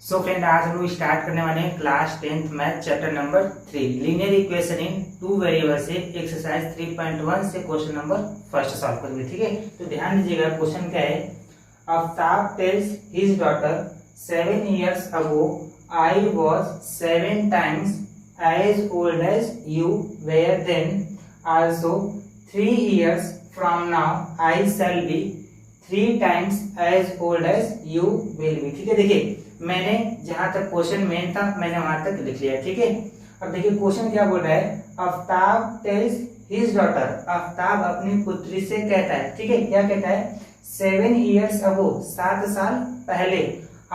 So friend, आज हम लोग स्टार्ट करने वाले हैं class 10th math chapter number 3 linear equation in two variable से एक्सरसाइज 3.1 से क्वेश्चन नंबर फर्स्ट सॉल्व करेंगे। ठीक है, तो ध्यान दीजिएगा। क्वेश्चन क्या है? Aftab tales his daughter 7 years ago I was 7 times as old as you were then, also 3 years from now I shall be 3 times as old as you will be। ठीक है, देखिए मैंने जहां तक क्वेश्चन मेन था मैंने वहां तक लिख लिया। ठीक है, अब देखिए क्वेश्चन क्या बोल रहा है? Aftab tales his daughter, Aftab अपनी पुत्री से कहता है। ठीक है, क्या कहता है? 7 years ago, 7 साल पहले,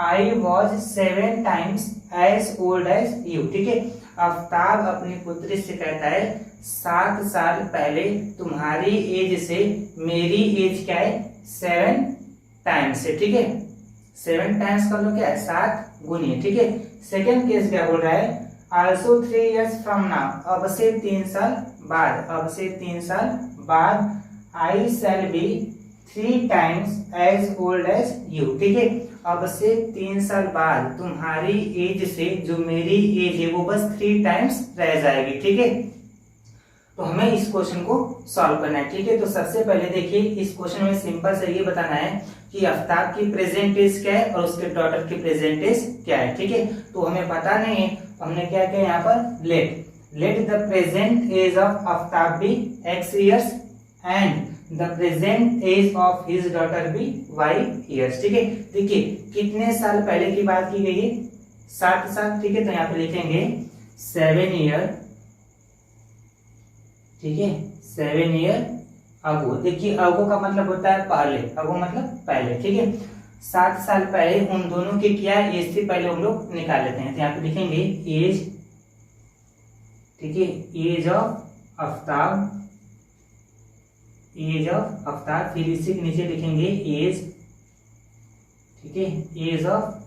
I was 7 times as old as you। ठीक है, आफ्ताब अपनी पुत्री से कहता है 7 साल पहले तुम्हारी एज से मेरी एज क्या है? 7 टाइम्स है। ठीक है, 7 टाइम्स का लो क्या है? 7 गुनी। ठीक है, सेकेंड केस क्या बोल रहा है? also 3 years from now, अब से 3 साल बाद, अब से 3 साल बाद I shall be 3 times as old as you। ठीक है, अब से 3 साल बाद तुम्हारी एज से जो मेरी एज है वो बस 3 टाइम्स रह जाएगी। ठीक है, तो हमें इस क्वेश्चन को सॉल्व करना है। ठीक है, तो सबसे पहले देखिए इस क्वेश्चन में सिंपल से ये बताना है कि आफ्ताब की प्रेजेंट एज क्या है और उसके डॉटर की प्रेजेंट एज क्या है। ठीक है, तो हमें पता नहीं है, तो हमने क्या किया यहाँ पर? Let the present age of Aftab be x years and the present age of his daughter be y years। ठीक है, देखिए कितने साल पहले की बात की गई है? 7 साल। ठीक है, तो यहाँ पे लिखेंगे 7 year। ठीक है, 7 year अगो। देखिए अगो का मतलब होता है पहले, अगो मतलब पहले। ठीक है, 7 साल पहले उन दोनों की क्या एज थी पहले हम लोग निकाल लेते हैं। तो यहाँ पे लिखेंगे एज। ठीक है, age of Aftab, age of Aftab, फिर इसी के नीचे लिखेंगे एज। ठीक है, एज ऑफ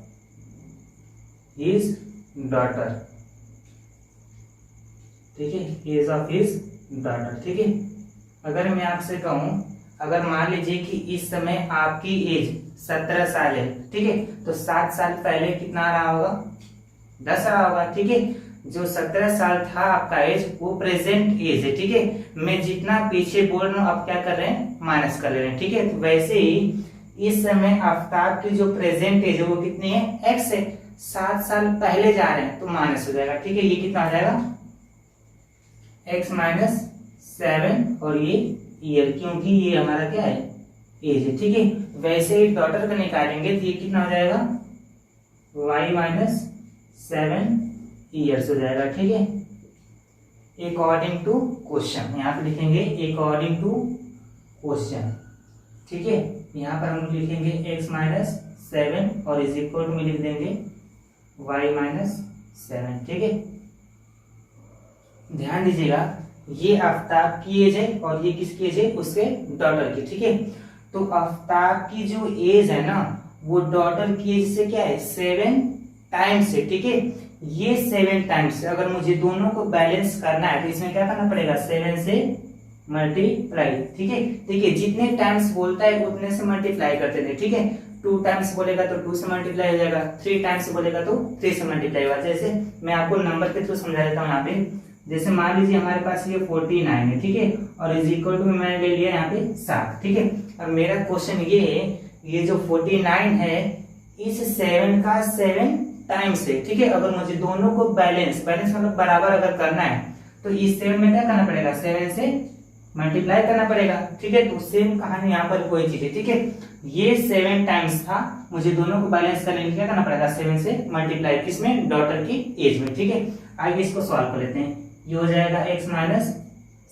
हिज डॉटर। ठीक है, एज ऑफ हिज डॉटर। ठीक है, अगर मैं आपसे कहूं, अगर मान लीजिए कि इस समय आपकी एज 17 साल है। ठीक है, तो 7 साल पहले कितना रहा होगा? 10 रहा होगा। ठीक है, जो 17 साल था आपका एज वो प्रेजेंट एज है। ठीक है, मैं जितना पीछे बोल रहा हूँ आप क्या कर रहे हैं? माइनस कर ले रहे हैं। ठीक है, तो वैसे ही इस समय आफ्ताब की जो प्रेजेंट एज है वो कितनी है? x है। 7 साल पहले जा रहे हैं तो माइनस हो जाएगा। ठीक है, ये कितना आ जाएगा? x माइनस 7 और ये ईयर, क्योंकि ये हमारा क्या है? एज है। ठीक है, वैसे ही डॉटर का निकालेंगे तो ये कितना हो जाएगा? y माइनस 7 ईयर्स हो जाएगा। ठीक है, अकॉर्डिंग टू क्वेश्चन, यहाँ पे लिखेंगे अकॉर्डिंग टू क्वेश्चन। ठीक है, यहाँ पर हम लिखेंगे x माइनस 7 और इज इक्वल टू में लिख देंगे y माइनस 7। ठीक है, ध्यान दीजिएगा ये आफ्ताब की एज है और ये किसकी एज है? उसके डॉटर की। ठीक है, तो आफ्ताब की जो एज है ना वो डॉटर की एज से क्या है? 7 टाइम्स है। ठीक है, ये 7 टाइम्स। अगर मुझे दोनों को बैलेंस करना है तो इसमें क्या करना पड़ेगा? 7 से मल्टीप्लाई। ठीक है, देखिए जितने टाइम्स बोलता है उतने से मल्टीप्लाई करते थे। ठीक है, 2 टाइम्स बोलेगा तो 2 से मल्टीप्लाई हो जाएगा, 3 टाइम्स बोलेगा तो 3 से मल्टीप्लाई होगा। जैसे मैं आपको नंबर के थ्रू समझा देता हूँ। यहाँ पे जैसे मान लीजिए हमारे पास ये 49 है। ठीक है, और इज इक्वल टू मैंने ले लिया यहाँ पे 7। ठीक है, अब मेरा क्वेश्चन ये है, ये जो 49 है इस 7 का 7 टाइम्स है। ठीक है, अगर मुझे दोनों को बैलेंस मतलब बराबर अगर करना है तो इस 7 में क्या करना पड़ेगा? 7 से मल्टीप्लाई करना पड़ेगा। ठीक है, तो सेम कहानी यहाँ पर कोई चीज है। ठीक है, ये 7 टाइम्स था, मुझे दोनों को बैलेंस करने के लिए क्या करना पड़ेगा? 7 से मल्टीप्लाई, किसमें? डॉटर की एज में। ठीक है, आगे इसको सॉल्व कर लेते हैं। ये हो जाएगा x minus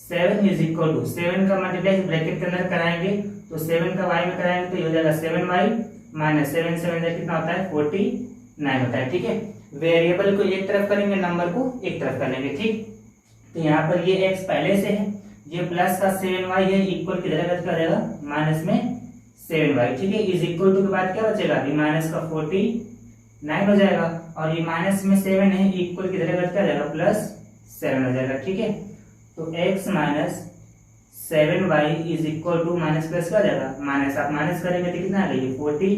7 is equal to 7 का मल्टीप्लाई ब्रैकेट के अंदर कराएंगे तो 7 का y में कराएंगे तो ये हो जाएगा 7y माइनस 7 कितना होता है? 49 होता है। ठीक है, वेरिएबल को एक तरफ करेंगे, नंबर को एक तरफ कर लेंगे। ठीक, तो यहाँ पर ये x पहले से है, ये प्लस का 7y है, इक्वल की जगह क्या जाएगा? माइनस में 7y। ठीक है, इज इक्वल टू के बाद क्या बचेगा? माइनस का 49 हो जाएगा और ये माइनस में 7 है, इक्वल की जगह क्या जाएगा? प्लस 7 हो जाएगा। ठीक है, तो x minus 7y is equal to minus plus क्या हो जाएगा? माइनस, आप माइनस करेंगे तो कितना आ जाएगी?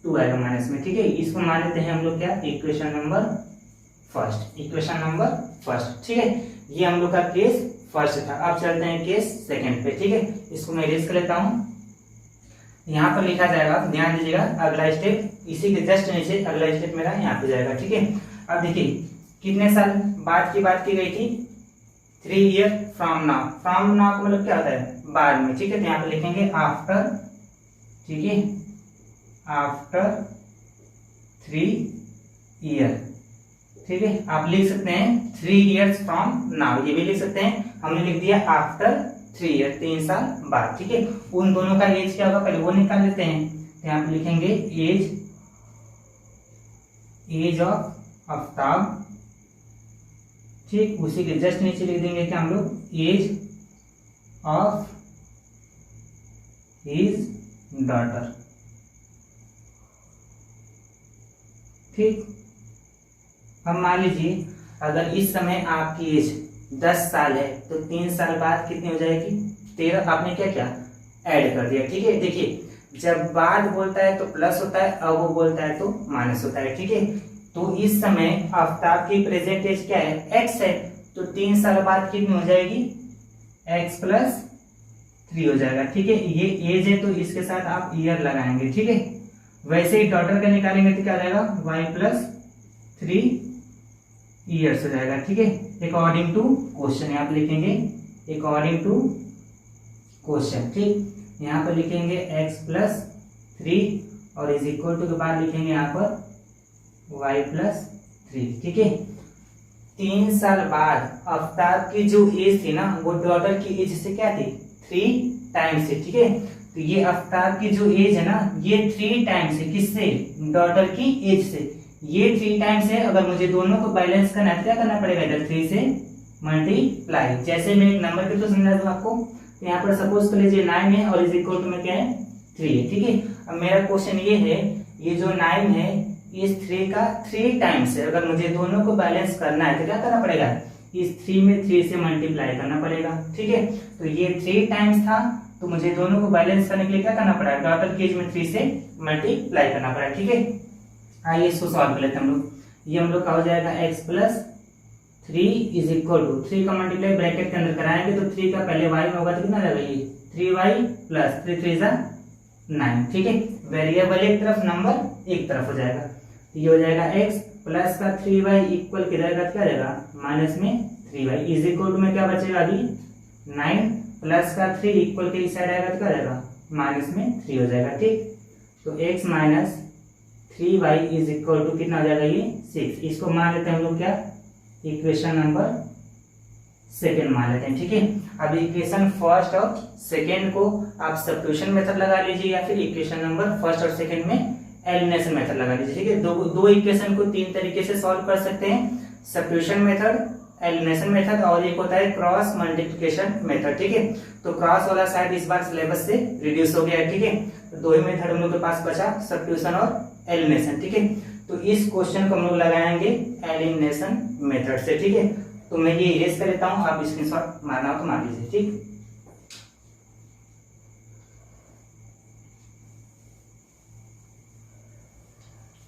2 आएगा माइनस में, ठीक है। इसको मान लेते हैं हम लोग क्या, equation number first, equation number first, ठीक है। ये हम लोग का केस फर्स्ट था। अब चलते हैं केस सेकंड पे, ठीक है। इसको मैं इरेज कर लेता हूँ। यहाँ पर लिखा जाएगा, ध्यान दीजिएगा, अगला स्टेप इसी के जस्ट नीचे अगला स्टेप मेरा यहाँ पे जाएगा, ठीक है। अब देखिए कितने साल बाद की बात की गई थी, 3 year from now. From now का मतलब क्या होता है, बाद में, ठीक है। तो यहाँ पे लिखेंगे आफ्टर, ठीक है, आफ्टर 3 ईयर, ठीक है। आप लिख सकते हैं 3 इयर्स फ्रॉम नाउ, ये भी लिख सकते हैं। हमने लिख दिया आफ्टर 3 ईयर, 3 साल बाद, ठीक है। उन दोनों का एज क्या होगा पहले वो निकाल लेते हैं। तो यहाँ पे लिखेंगे एज ऑफ आफ्ताब, ठीक। उसी के जस्ट नीचे लिख देंगे कि हम लोग एज ऑफ हिज डॉटर, ठीक। अब मान लीजिए अगर इस समय आपकी एज 10 साल है तो 3 साल बाद कितनी हो जाएगी, 13। आपने क्या किया, ऐड कर दिया, ठीक है। देखिए जब बाद बोलता है तो प्लस होता है, अब वो बोलता है तो माइनस होता है, ठीक है। तो इस समय आफ्ताब की प्रेजेंट एज क्या है, x है। तो 3 साल बाद कितनी हो जाएगी, x प्लस 3 हो जाएगा, ठीक है। ये एज है तो इसके साथ आप ईयर लगाएंगे, ठीक है। वैसे ही डॉटर का निकालेंगे तो क्या आ जाएगा, y प्लस 3 ईयर्स हो जाएगा, ठीक है। अकॉर्डिंग टू क्वेश्चन यहाँ पे लिखेंगे अकॉर्डिंग टू क्वेश्चन, ठीक। यहाँ पर लिखेंगे x प्लस 3 और इज इक्वल टू के बाद लिखेंगे यहाँ पर y प्लस 3, ठीक है। 3 साल बाद आफ्ताब की जो एज थी ना वो डॉटर की एज से क्या थी, 3 टाइम्स से, ठीक है। तो ये आफ्ताब की जो एज है ना ये 3 टाइम्स है, किससे, डॉटर की एज से। ये 3 टाइम्स है। अगर मुझे दोनों को बैलेंस करना है क्या करना पड़ेगा, इधर 3 से मल्टीप्लाई। जैसे मैं एक नंबर के तो समझा दूं आपको, तो यहाँ पर सपोज कर लीजिए 9 है और इज इक्वल टू में क्या है, 3 है, ठीक है। अब मेरा क्वेश्चन ये है, ये जो 9 है इस 3 का 3 टाइम्स है। अगर मुझे दोनों को बैलेंस करना है तो क्या करना पड़ेगा, इस 3 में 3 से मल्टीप्लाई करना पड़ेगा, ठीक है। तो ये 3 टाइम्स था तो मुझे दोनों को बैलेंस करने के लिए क्या करना पड़ा, डॉटर की एज में 3 से मल्टीप्लाई करना पड़ा, ठीक है। आइए इसको सॉल्व कर लेते हैं हम लोग। ये हम लोग का हो जाएगा x plus 3 is equal to 3 का मल्टीप्लाई ब्रैकेट के अंदर कराएंगे तो 3 का पहले y में होगा तो कितना रहेगा, ये 3y प्लस 3 3 9, ठीक है। वेरिएबल एक तरफ, नंबर एक तरफ हो जाएगा। ये हो जाएगा x प्लस का 3y इक्वल किधर का क्या रहेगा, माइनस में 3y इज इक्वल टू में क्या बचेगा अभी 9 प्लस का 3 इक्वल के इस साइड आएगा तो क्या रहेगा, माइनस में 3 हो जाएगा, ठीक। तो x minus 3y is equal to कितना हो जाएगा, ये 6। इसको मान लेते हैं हम लोग क्या, इक्वेशन नंबर सेकेंड मान लेते हैं, ठीक है। अब इक्वेशन फर्स्ट और सेकेंड को आप सब्स्टिट्यूशन मेथड लगा लीजिए या फिर इक्वेशन नंबर फर्स्ट और सेकेंड में एलिमिनेशन मेथड लगा लीजिए, ठीक है। दो इक्वेशन को 3 तरीके से सॉल्व कर सकते हैं, सब्स्टिट्यूशन मेथड, एलिमिनेशन मेथड और एक होता है क्रॉस मल्टीप्लिकेशन मेथड, ठीक है। तो क्रॉस वाला शायद इस बार सिलेबस से रिड्यूस हो गया है, ठीक है। तो 2 ही मेथड हम लोग के पास बचा, सब्स्टिट्यूशन और एलिमिनेशन, ठीक है। तो इस क्वेश्चन को हम लोग लगाएंगे एलिमिनेशन मेथड से, ठीक है। तो मैं ये इरेज कर लेता हूं, आप स्क्रीनशॉट मारना हो तो मार लीजिए, ठीक।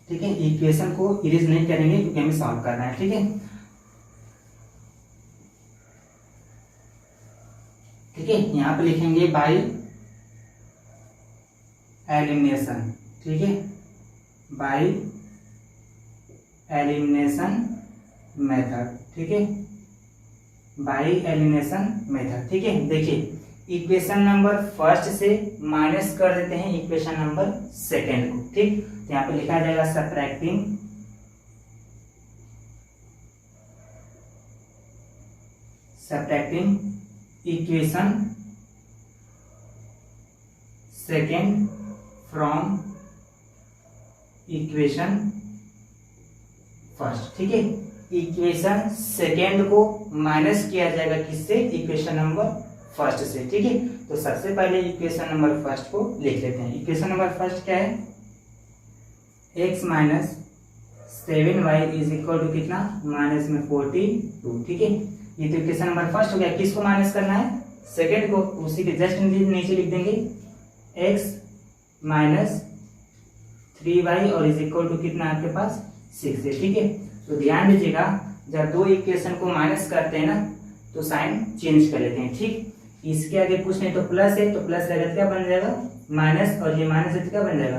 ठीक है, इक्वेशन को इरेज नहीं करेंगे क्योंकि हमें सॉल्व करना है, ठीक है। ठीक है, यहां पे लिखेंगे बाय एलिमिनेशन, ठीक है, बाय एलिमिनेशन मेथड, ठीक है, बाय एलिमिनेशन मेथड, ठीक है। देखिए इक्वेशन नंबर फर्स्ट से माइनस कर देते हैं इक्वेशन नंबर सेकेंड को, ठीक। तो यहाँ पे लिखा जाएगा subtracting equation second from equation first, ठीक है। इक्वेशन सेकेंड को माइनस किया जाएगा किससे, इक्वेशन नंबर फर्स्ट से, ठीक है। तो सबसे पहले इक्वेशन नंबर फर्स्ट को लिख लेते हैं। इक्वेशन नंबर फर्स्ट क्या है, x minus 7y is equal to कितना, माइनस में 42, ठीक है। ये तो इक्वेशन नंबर फर्स्ट हो गया। किसको माइनस करना है, सेकेंड को। उसी के जस्ट नीचे लिख देंगे x माइनस 3y और इज इक्वल टू कितना आपके पास 6 है। ठीक है, तो ध्यान दीजिएगा जब दो इक्वेशन को माइनस करते हैं ना तो साइन चेंज कर लेते हैं। ठीक, इसके आगे कुछ नहीं तो प्लस है, तो प्लस रहेगा क्या बन जाएगा माइनस, और ये माइनस है तो क्या बन जाएगा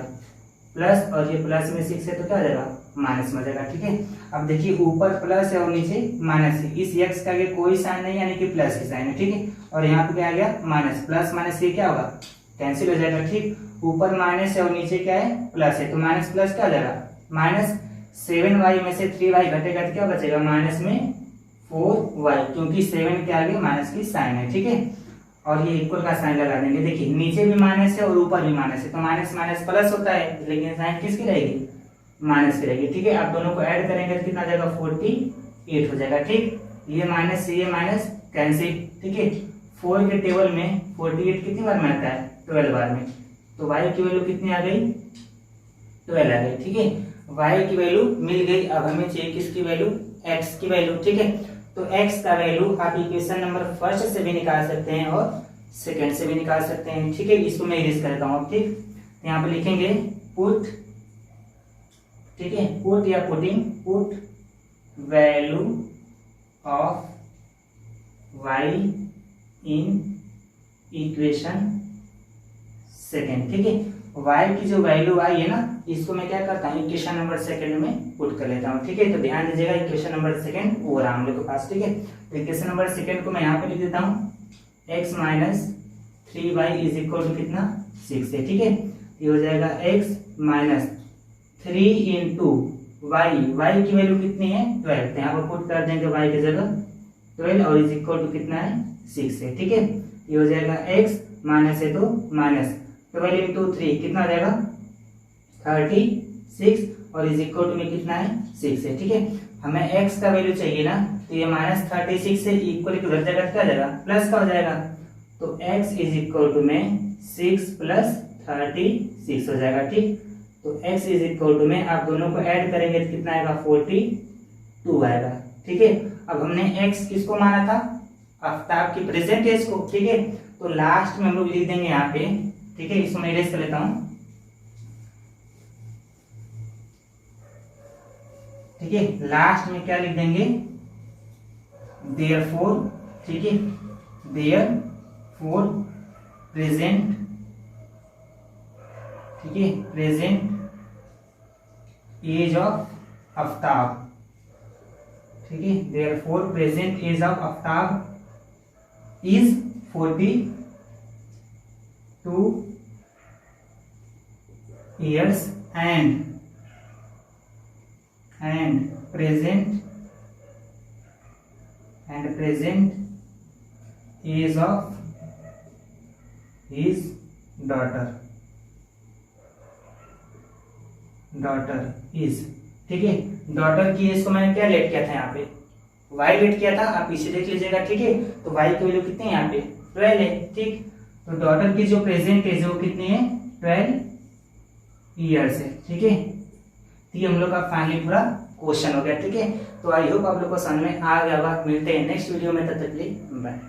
प्लस, और ये प्लस में 6 है तो क्या हो जाएगा माइनस में जाएगा। ठीक है, अब देखिए ऊपर प्लस है और नीचे माइनस है, इस x का आगे कोई साइन नहीं यानी कि प्लस की साइन है। ठीक है, और यहाँ पे क्या आ गया माइनस, प्लस माइनस ये क्या होगा कैंसिल हो जाएगा। ठीक, ऊपर माइनस है और नीचे क्या है प्लस है, तो माइनस प्लस क्या हो जाएगा माइनस 7y में से 3y घटेगा तो क्या बचेगा माइनस में 4y, क्योंकि 7 के आगे माइनस की साइन है। ठीक है, और ये इक्वल का साइन लगा देंगे। देखिए नीचे भी माइनस है और ऊपर भी माइनस है, तो माइनस माइनस प्लस होता है, लेकिन साइन किसकी रहेगी माइनस की रहेगी। ठीक है, आप दोनों को ऐड करेंगे तो कितना जाएगा 48 हो जाएगा। ठीक, ये माइनस से ये माइनस कैंसिल। ठीक है, 4 के टेबल में 48 कितनी बार में आता है 12 बार में, तो y की वैल्यू कितनी आ गई 12 आ गई। ठीक है, y की वैल्यू मिल गई। अब हमें चाहिए किसकी वैल्यू x की वैल्यू। ठीक है, तो x का वैल्यू आप इक्वेशन नंबर फर्स्ट से भी निकाल सकते हैं और सेकंड से भी निकाल सकते हैं। ठीक है, इसको मैं इरेज करता हूँ। ठीक, यहाँ पे लिखेंगे पुट, ठीक है पुट या putting, put value of y in equation second. ठीक है, y की जो वैल्यू आई है ना इसको मैं क्या करता हूँ इक्वेशन नंबर सेकंड में पुट कर लेता हूँ। ठीक है, तो ध्यान दीजिएगा इक्वेशन नंबर सेकंड वो रहा हम लोग के पास। ठीक है, तो इक्वेशन नंबर सेकंड को मैं यहाँ पे लिख देता हूँ x minus 3y is equal to कितना 6 है। ठीक है, ये हो जाएगा x माइनस 3 इंटू y की वैल्यू कितनी है 12, तो यहाँ पर पुट कर देंगे y की जगह 12 और इज इक्वल टू कितना है 6 है। ठीक है, ये हो जाएगा x माइनस है तो माइनस 12 इंटू 3 कितना आ जाएगा 36 और इज इक्वल टू में कितना है 6 है। ठीक है, हमें x का वैल्यू चाहिए ना, तो ये माइनस 36 से इक्वल टू उधर जगह क्या जाएगा प्लस का हो जाएगा, तो x इज इक्वल टू में 6 प्लस 36 हो जाएगा। ठीक, तो x इज इक्वल टू में आप दोनों को ऐड करेंगे तो कितना आएगा 42 आएगा। ठीक है, अब हमने x किसको माना था आफ्ताब की प्रेजेंट एज को। ठीक है, तो लास्ट में हम लोग लिख देंगे यहाँ पे। ठीक है, इसको मैं इरेज कर लेता हूँ। ठीक है, लास्ट में क्या लिख देंगे देयरफॉर। ठीक है, देयरफॉर प्रेजेंट, ठीक है प्रेजेंट एज ऑफ आफ्ताब। ठीक है, therefore present age of Aftab is 42 years and present age of his daughter is। ठीक है, डॉटर की एज को मैंने क्या लेट किया था यहाँ पे y लेट किया था, आप इसे देख लीजिएगा। ठीक है, तो y की वैल्यू कितनी है यहाँ पे 12 है। ठीक, तो डॉटर की जो प्रेजेंट एज है वो कितनी है 12 ईयर्स है। ठीक है, तो ये हम लोग का फाइनली पूरा क्वेश्चन हो गया। ठीक है, तो आई होप आप लोग को समझ में आ गया होगा। मिलते हैं नेक्स्ट वीडियो में, तब तक के लिए बाय।